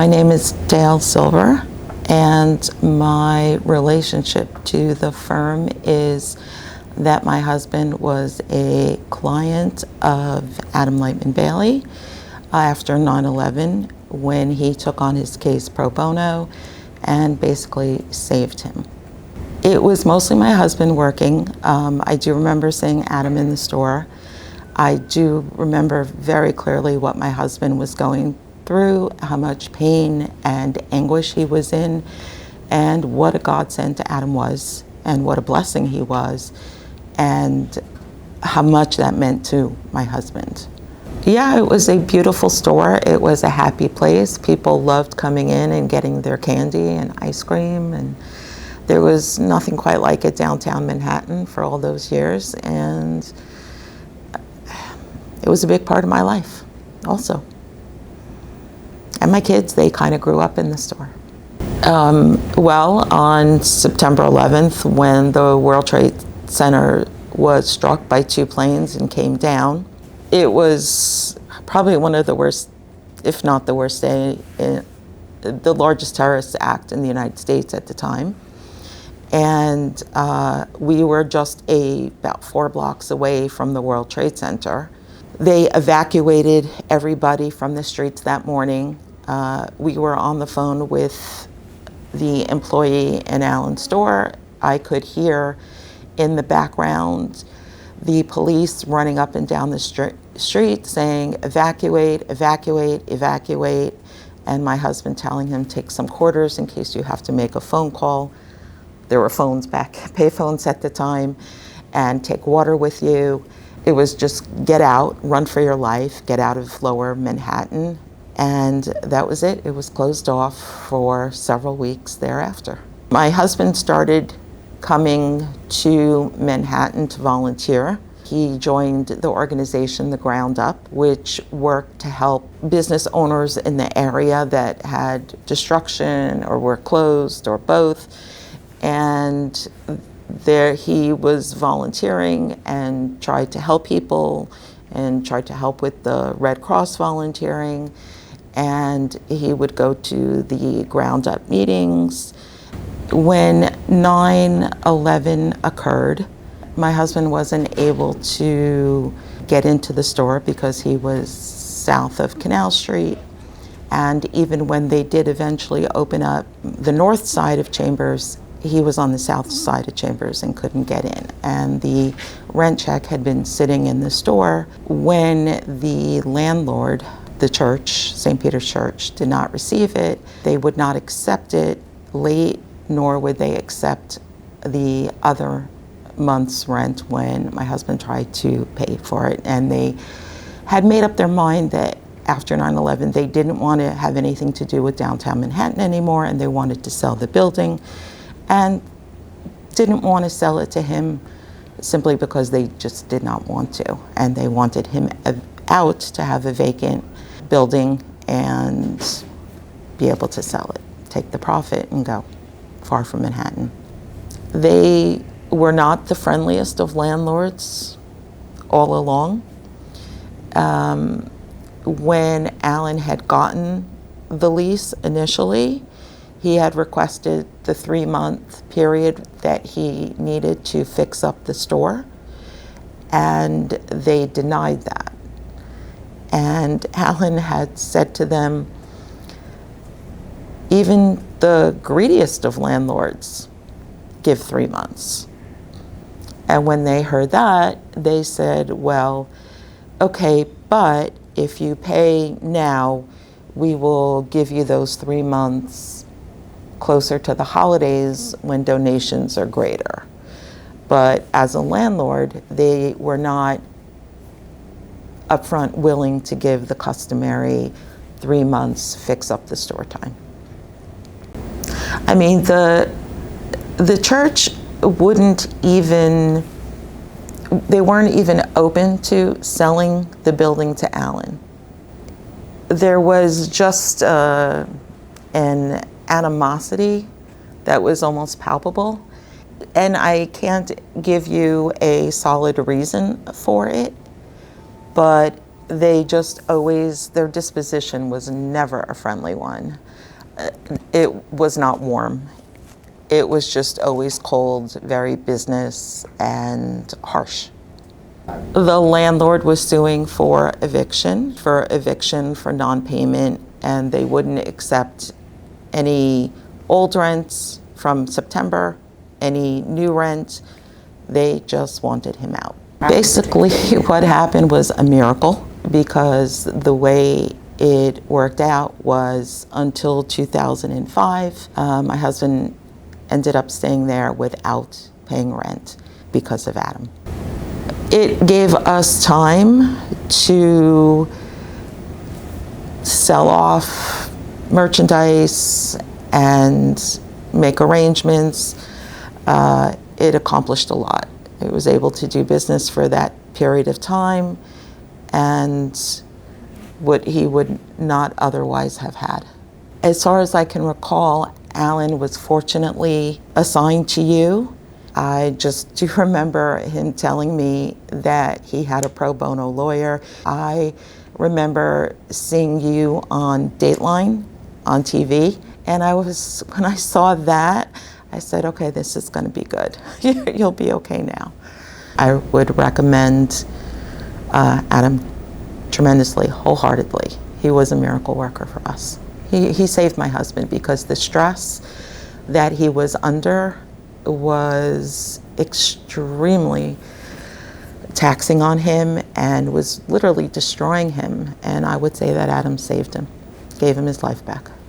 My name is Dale Silver, and my relationship to the firm is that my husband was a client of Adam Leitman Bailey after 9/11 when he took on his case pro bono and basically saved him. It was mostly my husband working. I do remember seeing Adam in the store. I do remember very clearly what my husband was going through, how much pain and anguish he was in, and what a godsend to Adam was, and what a blessing he was, and how much that meant to my husband. Yeah, it was a beautiful store. It was a happy place. People loved coming in and getting their candy and ice cream, and there was nothing quite like it downtown Manhattan for all those years, and it was a big part of my life also. And my kids, they kind of grew up in the store. Well, on September 11th, when the World Trade Center was struck by two planes and came down, it was probably one of the worst, if not the worst day, the largest terrorist act in the United States at the time. And we were just about 4 blocks away from the World Trade Center. They evacuated everybody from the streets that morning. We were on the phone with the employee in Alan's store. I could hear in the background the police running up and down the street saying, "Evacuate, evacuate, evacuate," and my husband telling him, "Take some quarters in case you have to make a phone call." There were phones back, payphones at the time, and take water with you. It was just get out, run for your life, get out of lower Manhattan. And that was it. It was closed off for several weeks thereafter. My husband started coming to Manhattan to volunteer. He joined the organization, The Ground Up, which worked to help business owners in the area that had destruction or were closed or both. And there he was volunteering and tried to help people and tried to help with the Red Cross volunteering. And he would go to the Ground Up meetings. When 9/11 occurred, my husband wasn't able to get into the store because he was south of Canal Street. And even when they did eventually open up the north side of Chambers, he was on the south side of Chambers and couldn't get in. And the rent check had been sitting in the store. When the landlord, the church, St. Peter's Church, did not receive it, they would not accept it late, nor would they accept the other month's rent when my husband tried to pay for it. And they had made up their mind that after 9/11, they didn't want to have anything to do with downtown Manhattan anymore, and they wanted to sell the building, and didn't want to sell it to him simply because they just did not want to. And they wanted him out to have a vacant building and be able to sell it, take the profit and go far from Manhattan. They were not the friendliest of landlords all along. When Alan had gotten the lease initially, he had requested the 3-month period that he needed to fix up the store, and they denied that. And Alan had said to them, even the greediest of landlords give 3 months. And when they heard that, they said, well, okay, but if you pay now, we will give you those 3 months closer to the holidays when donations are greater. But as a landlord, they were not upfront willing to give the customary 3 months fix up the store time. I mean, the church wouldn't even, they weren't even open to selling the building to Alan. There was just an animosity that was almost palpable, and I can't give you a solid reason for it, but They just always, their disposition was never a friendly one. It was not warm. It was just always cold, very business and harsh. The landlord was suing for eviction for non-payment, and they wouldn't accept any old rents from September, any new rent. They just wanted him out. Basically, what happened was a miracle, because the way it worked out was until 2005, my husband ended up staying there without paying rent because of Adam. It gave us time to sell off merchandise and make arrangements. It accomplished a lot. It was able to do business for that period of time, and what he would not otherwise have had. As far as I can recall, Alan was fortunately assigned to you. I just do remember him telling me that he had a pro bono lawyer. I remember seeing you on Dateline on TV, and when I saw that, I said, okay, this is going to be good. You'll be okay now. I would recommend Adam tremendously, wholeheartedly. He was a miracle worker for us. He saved my husband, because the stress that he was under was extremely taxing on him and was literally destroying him. And I would say that Adam saved him, gave him his life back.